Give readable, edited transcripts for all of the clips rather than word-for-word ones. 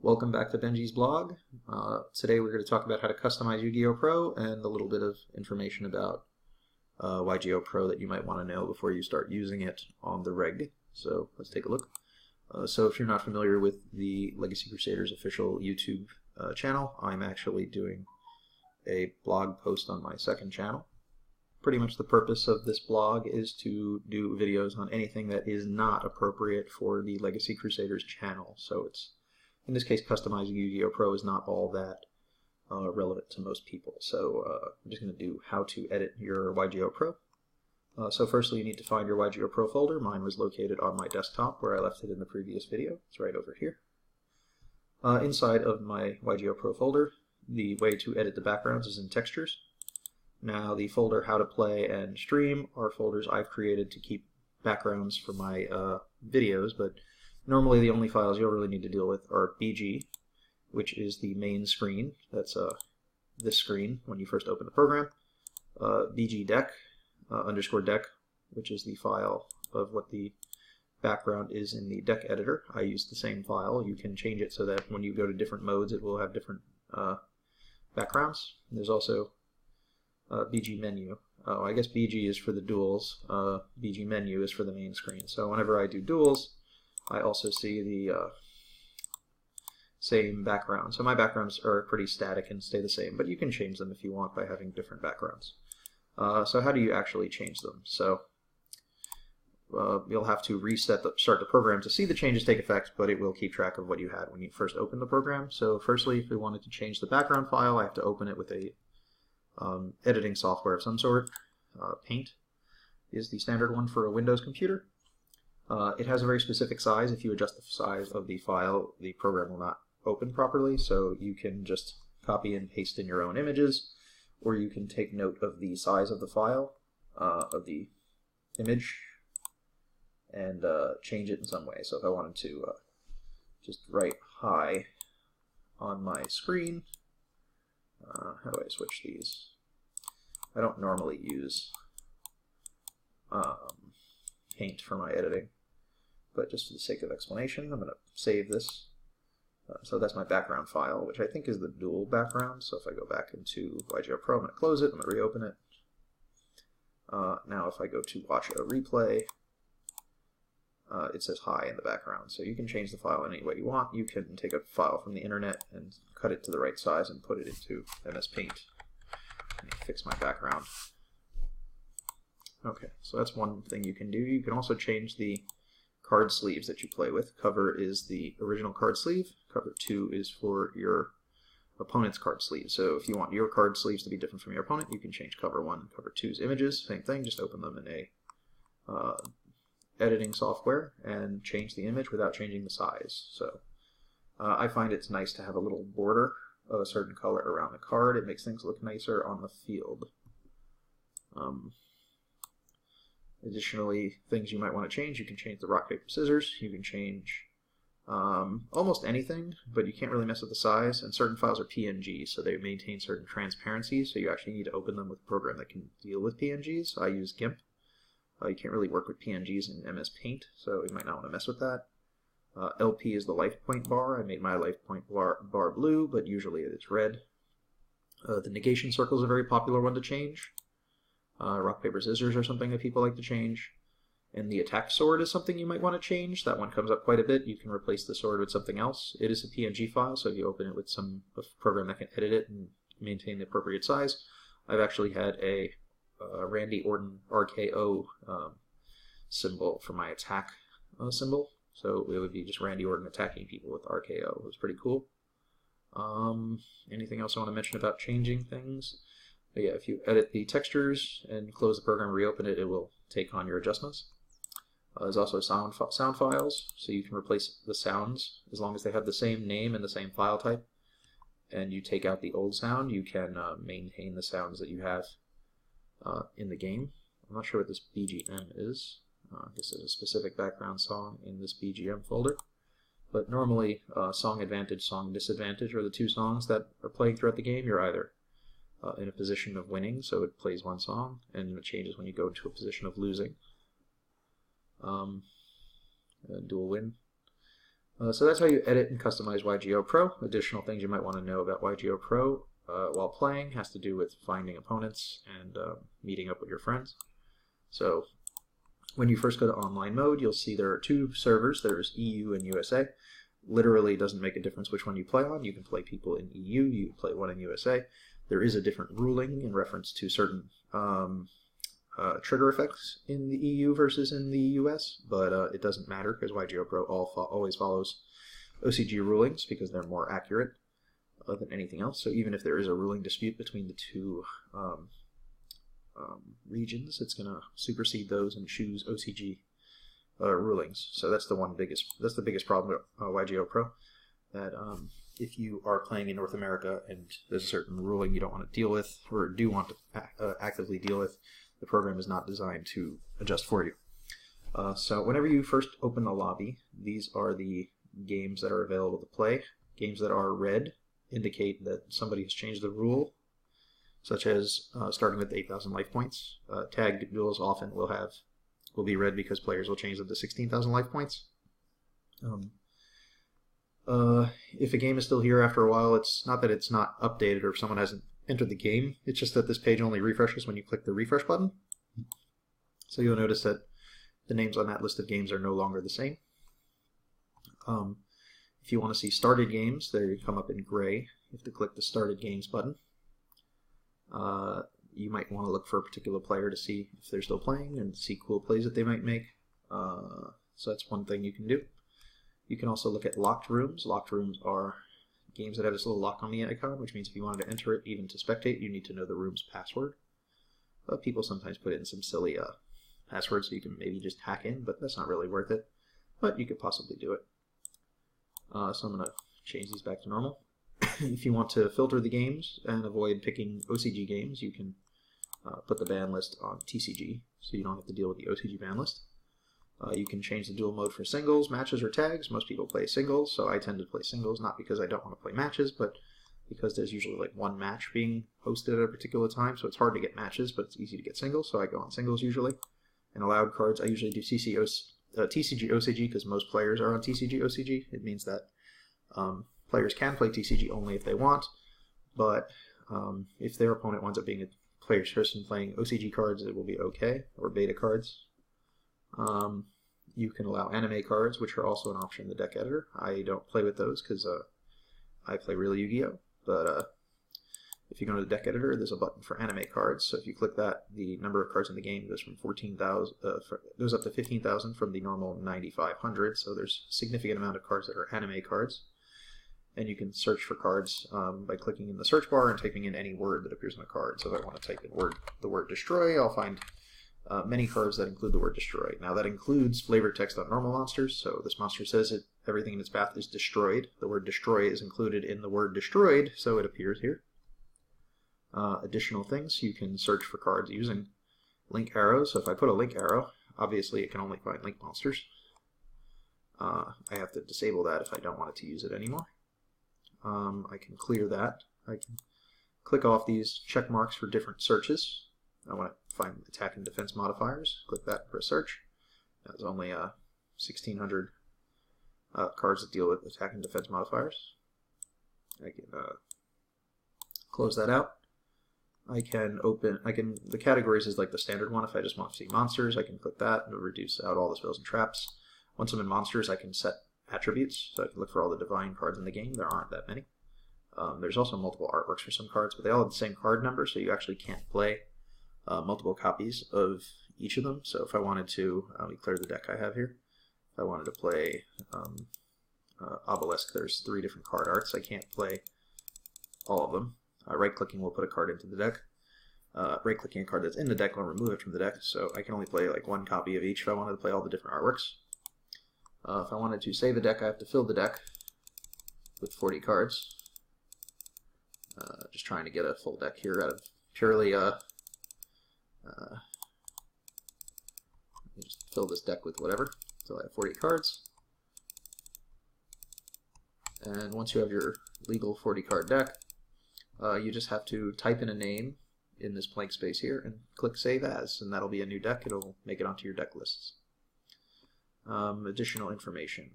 Welcome back to Benji's blog. Today we're going to talk about how to customize YGOPRO and a little bit of information about YGOPRO that you might want to know before you start using it on the rig. So let's take a look. So if you're not familiar with the Legacy Crusaders official YouTube channel, I'm actually doing a blog post on my second channel. Pretty much the purpose of this blog is to do videos on anything that is not appropriate for the Legacy Crusaders channel. So it's, in this case, customizing YGOPRO is not all that relevant to most people. So I'm just going to do how to edit your YGOPRO. So firstly, you need to find your YGOPRO folder. Mine was located on my desktop where I left it in the previous video. It's right over here. Inside of my YGOPRO folder, the way to edit the backgrounds is in Textures. Now the folder How to Play and Stream are folders I've created to keep backgrounds for my videos, but normally the only files you'll really need to deal with are BG, which is the main screen. That's this screen when you first open the program. BG deck, underscore deck, which is the file of what the background is in the deck editor. I use the same file. You can change it so that when you go to different modes it will have different backgrounds. There's also BG menu. Oh, I guess BG is for the duals. BG menu is for the main screen. So whenever I do duals, I also see the same background. So my backgrounds are pretty static and stay the same, but you can change them if you want by having different backgrounds. So how do you actually change them? So you'll have to start the program to see the changes take effect, but it will keep track of what you had when you first opened the program. So firstly, if we wanted to change the background file, I have to open it with a editing software of some sort. Paint is the standard one for a Windows computer. It has a very specific size. If you adjust the size of the file, the program will not open properly, so you can just copy and paste in your own images, or you can take note of the size of the file, of the image, and change it in some way. So if I wanted to just write hi on my screen, how do I switch these? I don't normally use Paint for my editing, but just for the sake of explanation, I'm going to save this. So that's my background file, which I think is the dual background. So if I go back into YGOPRO, I'm going to close it, I'm going to reopen it. Now if I go to watch a replay, it says hi in the background. So you can change the file any way you want. You can take a file from the internet and cut it to the right size and put it into MS Paint. Let me fix my background. Okay, so that's one thing you can do. You can also change the card sleeves that you play with. Cover is the original card sleeve. Cover 2 is for your opponent's card sleeve. So if you want your card sleeves to be different from your opponent, you can change Cover 1 and Cover 2's images. Same thing, just open them in a editing software and change the image without changing the size. So I find it's nice to have a little border of a certain color around the card. It makes things look nicer on the field. Additionally, things you might want to change, you can change the rock, paper, scissors. You can change almost anything, but you can't really mess with the size. And certain files are PNG, so they maintain certain transparency, so you actually need to open them with a program that can deal with PNGs. I use GIMP. You can't really work with PNGs in MS Paint, so you might not want to mess with that. LP is the life point bar. I made my life point bar blue, but usually it's red. The negation circle is a very popular one to change. Rock, paper, scissors are something that people like to change. And the attack sword is something you might want to change. That one comes up quite a bit. You can replace the sword with something else. It is a PNG file, so if you open it with a program that can edit it and maintain the appropriate size. I've actually had a Randy Orton RKO symbol for my attack symbol. So it would be just Randy Orton attacking people with RKO. It was pretty cool. Anything else I want to mention about changing things? But yeah, if you edit the textures and close the program, reopen it, it will take on your adjustments. There's also sound files, so you can replace the sounds as long as they have the same name and the same file type. And you take out the old sound, you can maintain the sounds that you have in the game. I'm not sure what this BGM is. This is a specific background song in this BGM folder. But normally, Song Advantage, Song Disadvantage are the two songs that are playing throughout the game. You're either in a position of winning, so it plays one song, and it changes when you go into a position of losing. Dual win. So that's how you edit and customize YGOPRO. Additional things you might want to know about YGOPRO while playing has to do with finding opponents and meeting up with your friends. So when you first go to online mode, you'll see there are two servers. There's EU and USA. Literally doesn't make a difference which one you play on. You can play people in EU, you can play one in USA. There is a different ruling in reference to certain trigger effects in the EU versus in the US, but it doesn't matter because YGOPRO always follows OCG rulings because they're more accurate than anything else. So even if there is a ruling dispute between the two regions, it's going to supersede those and choose OCG rulings. So that's the biggest problem with YGOPRO. That if you are playing in North America and there's a certain ruling you don't want to deal with or do want to actively deal with, the program is not designed to adjust for you. So whenever you first open the lobby, these are the games that are available to play. Games that are red indicate that somebody has changed the rule, such as starting with 8,000 life points. Tagged duels often will be red because players will change them to 16,000 life points. If a game is still here after a while, it's not that it's not updated or if someone hasn't entered the game, it's just that this page only refreshes when you click the refresh button. So you'll notice that the names on that list of games are no longer the same. If you want to see started games, they come up in gray. You have to click the started games button. You might want to look for a particular player to see if they're still playing and see cool plays that they might make. So that's one thing you can do. You can also look at locked rooms. Locked rooms are games that have this little lock on the icon, which means if you wanted to enter it, even to spectate, you need to know the room's password. But people sometimes put in some silly passwords so you can maybe just hack in, but that's not really worth it. But you could possibly do it. So I'm going to change these back to normal. If you want to filter the games and avoid picking OCG games, you can put the ban list on TCG, so you don't have to deal with the OCG ban list. You can change the duel mode for singles, matches, or tags. Most people play singles, so I tend to play singles, not because I don't want to play matches, but because there's usually like one match being hosted at a particular time, so it's hard to get matches, but it's easy to get singles, so I go on singles usually. And allowed cards, I usually do TCG OCG because most players are on TCG OCG. It means that players can play TCG only if they want, but if their opponent winds up being a player's person playing OCG cards, it will be okay, or beta cards. You can allow anime cards, which are also an option in the deck editor. I don't play with those because I play real Yu-Gi-Oh! But if you go to the deck editor, there's a button for anime cards. So if you click that, the number of cards in the game goes from 14,000, goes up to 15,000 from the normal 9,500. So there's a significant amount of cards that are anime cards. And you can search for cards by clicking in the search bar and typing in any word that appears on a card. So if I want to type in the word destroy, I'll find many cards that include the word destroy. Now that includes flavor text on normal monsters, so this monster says everything in its path is destroyed. The word destroy is included in the word destroyed, so it appears here. Additional things, you can search for cards using link arrows. So if I put a link arrow, obviously it can only find link monsters. I have to disable that if I don't want it to use it anymore. I can clear that. I can click off these check marks for different searches. I want to find attack and defense modifiers. Click that for a search. There's only 1,600 cards that deal with attack and defense modifiers. I can close that out. I can the categories is like the standard one. If I just want to see monsters, I can click that and it'll reduce out all the spells and traps. Once I'm in monsters, I can set attributes, so I can look for all the divine cards in the game. There aren't that many. There's also multiple artworks for some cards, but they all have the same card number, so you actually can't play multiple copies of each of them. So if I wanted to, let me clear the deck I have here. If I wanted to play Obelisk, there's 3 different card arts. I can't play all of them. Right-clicking will put a card into the deck. Right-clicking a card that's in the deck will remove it from the deck, so I can only play like 1 copy of each if I wanted to play all the different artworks. If I wanted to save a deck, I have to fill the deck with 40 cards. Just trying to get a full deck here out of purely just fill this deck with whatever. So I have 40 cards. And once you have your legal 40 card deck, you just have to type in a name in this blank space here and click Save As, and that'll be a new deck. It'll make it onto your deck lists. Additional information.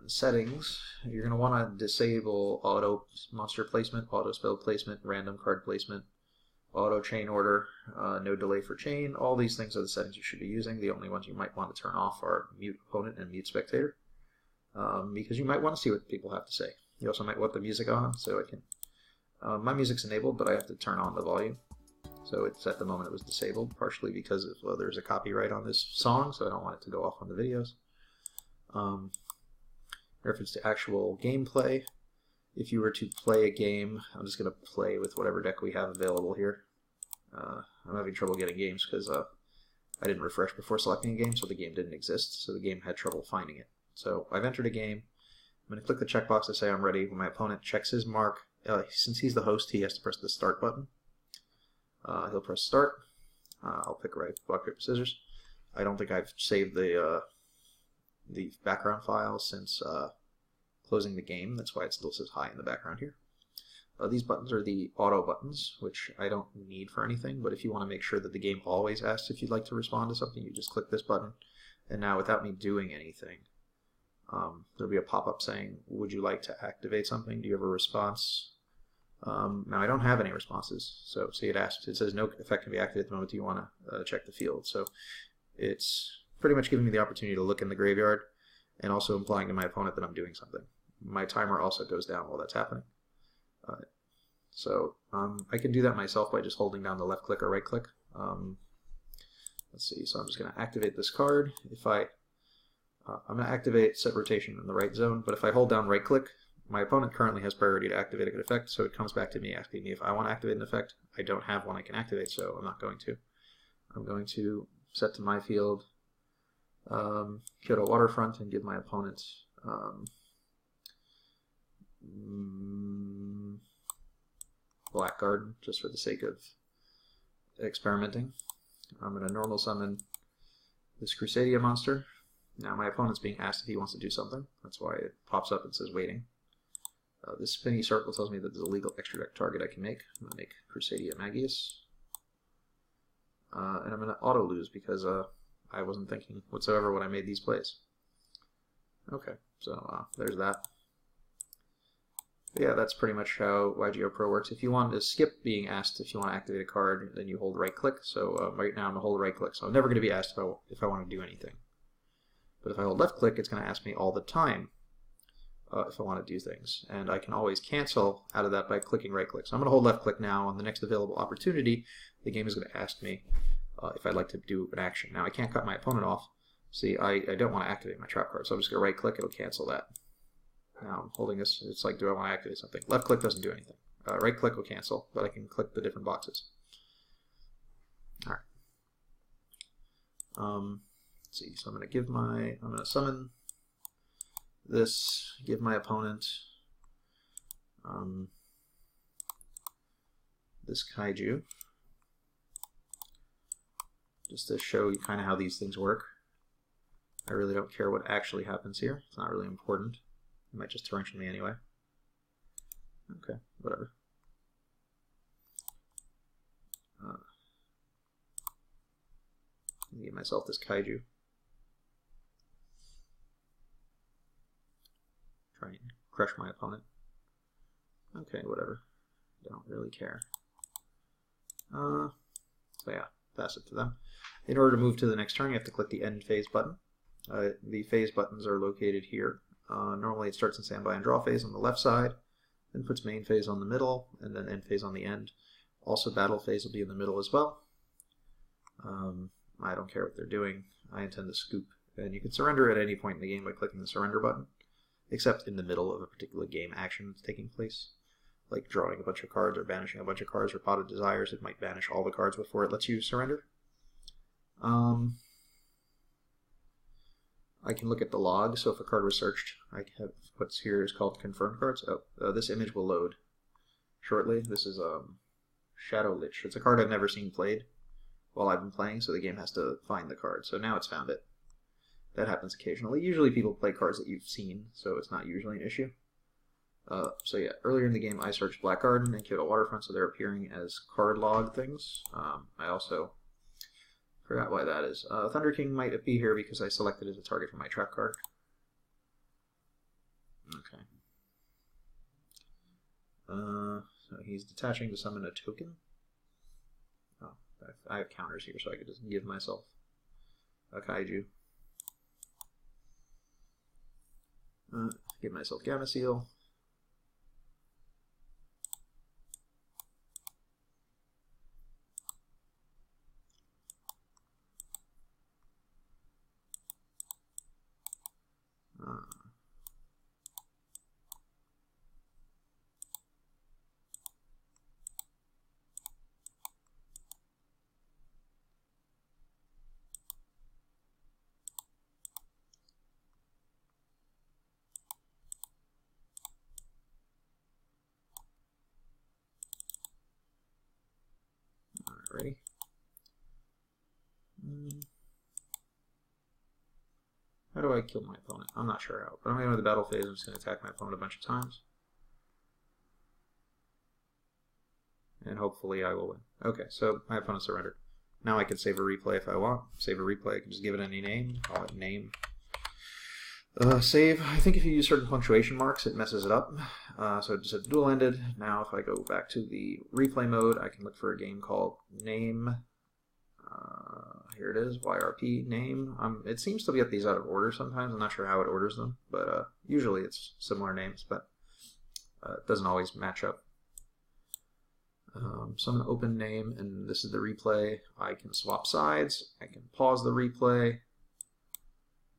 Settings, you're going to want to disable auto monster placement, auto spell placement, random card placement, auto chain order, no delay for chain. All these things are the settings you should be using. The only ones you might want to turn off are mute opponent and mute spectator, because you might want to see what people have to say. You also might want the music on, so I can. My music's enabled, but I have to turn on the volume. So it's at the moment it was disabled, partially because of, well, there's a copyright on this song, so I don't want it to go off on the videos. Reference to actual gameplay. If you were to play a game, I'm just going to play with whatever deck we have available here. I'm having trouble getting games because I didn't refresh before selecting a game, so the game didn't exist, so the game had trouble finding it. So I've entered a game. I'm going to click the checkbox to say I'm ready. When my opponent checks his mark, since he's the host, he has to press the start button. He'll press start. I'll pick right, block, paper, scissors. I don't think I've saved the background file since closing the game. That's why it still says hi in the background here. These buttons are the auto buttons, which I don't need for anything, but if you want to make sure that the game always asks if you'd like to respond to something, you just click this button. And now, without me doing anything, there'll be a pop-up saying, would you like to activate something? Do you have a response? Now, I don't have any responses, so see it asks, it says no effect can be activated at the moment. Do you want to check the field? So it's pretty much giving me the opportunity to look in the graveyard and also implying to my opponent that I'm doing something. My timer also goes down while that's happening. I can do that myself by just holding down the left click or right click. Let's see, so I'm just going to activate this card. If I'm going to activate set rotation in the right zone, but if I hold down right click, my opponent currently has priority to activate a good effect, so it comes back to me asking me if I want to activate an effect. I don't have one I can activate, so I'm not going to. I'm going to set to my field, Yugioh Waterfront, and give my opponent Black Garden, just for the sake of experimenting. I'm going to normal summon this Crusaders monster. Now my opponent's being asked if he wants to do something. That's why it pops up and says waiting. This spinny circle tells me that there's a legal extra deck target I can make. I'm going to make Crusaders Magius. And I'm going to auto lose because I wasn't thinking whatsoever when I made these plays. Okay, so there's that. But yeah, that's pretty much how YGOPRO works. If you want to skip being asked if you want to activate a card, then you hold right click. So right now I'm going to hold right click. So I'm never going to be asked if I want to do anything. But if I hold left click, it's going to ask me all the time if I want to do things. And I can always cancel out of that by clicking right click. So I'm going to hold left click now. On the next available opportunity, the game is going to ask me if I'd like to do an action. Now I can't cut my opponent off. See, I don't want to activate my trap card, so I'm just going to right click, it'll cancel that. Now I'm holding this, it's like, do I want to activate something? Left click doesn't do anything. Right click will cancel, but I can click the different boxes. Alright. Let's see, so I'm going to summon this, give my opponent this kaiju, just to show you kind of how these things work. I really don't care what actually happens here. It's not really important. It might just torrential me anyway. Okay, whatever. Give myself this kaiju. Try and crush my opponent. Okay, whatever. Don't really care. So yeah, pass it to them. In order to move to the next turn, you have to click the end phase button. The phase buttons are located here. Normally it starts in standby and draw phase on the left side, then puts main phase on the middle, and then end phase on the end. Also battle phase will be in the middle as well. I don't care what they're doing. I intend to scoop. And you can surrender at any point in the game by clicking the surrender button, except in the middle of a particular game action that's taking place. Like drawing a bunch of cards or banishing a bunch of cards or Pot of Desires. It might banish all the cards before it lets you surrender. I can look at the log, so if a card was searched, I have what's here is called confirmed cards. This image will load shortly. This is Shadow Lich. It's a card I've never seen played while I've been playing, so the game has to find the card. So now it's found it. That happens occasionally. Usually people play cards that you've seen, so it's not usually an issue. So yeah, earlier in the game I searched Black Garden and Yugioh Waterfront, so they're appearing as card log things. I also forgot why that is. Thunder King might be here because I selected as a target for my trap card. Okay. So he's detaching to summon a token. Oh, I have counters here, so I could just give myself a kaiju. Give myself Gamma Seal. Ready? How do I kill my opponent? I'm not sure how, but I'm going to go to the battle phase. I'm just going to attack my opponent a bunch of times. And hopefully I will win. Okay, so my opponent surrendered. Now I can save a replay if I want. Save a replay, I can just give it any name. Call it name. Save. I think if you use certain punctuation marks, it messes it up. So it just said duel ended. Now if I go back to the replay mode, I can look for a game called name. Here it is, YRP name. It seems to get these out of order sometimes. I'm not sure how it orders them, but usually it's similar names, but it doesn't always match up. So I'm going to open name, and this is the replay. I can swap sides. I can pause the replay.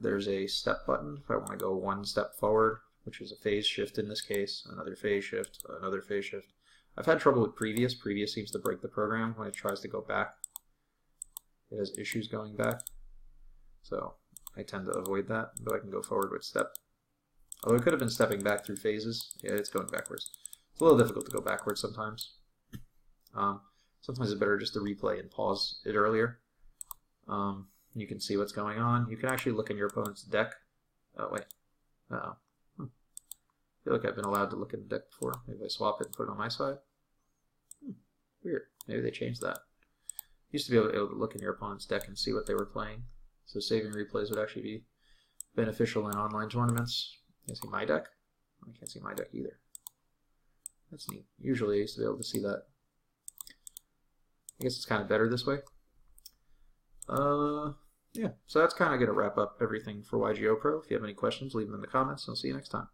There's a step button if I want to go one step forward, which is a phase shift in this case, another phase shift, another phase shift. I've had trouble with previous. Previous seems to break the program when it tries to go back. It has issues going back. So I tend to avoid that, but I can go forward with step. Although it could have been stepping back through phases. Yeah, it's going backwards. It's a little difficult to go backwards sometimes. Sometimes it's better just to replay and pause it earlier. You can see what's going on. You can actually look in your opponent's deck. Oh, wait. Uh-oh. I feel like I've been allowed to look in the deck before. Maybe I swap it and put it on my side. Weird. Maybe they changed that. Used to be able to look in your opponent's deck and see what they were playing. So saving replays would actually be beneficial in online tournaments. You can see my deck? I can't see my deck either. That's neat. Usually I used to be able to see that. I guess it's kind of better this way. Yeah, so that's kind of going to wrap up everything for YGOPRO. If you have any questions, leave them in the comments, and I'll see you next time.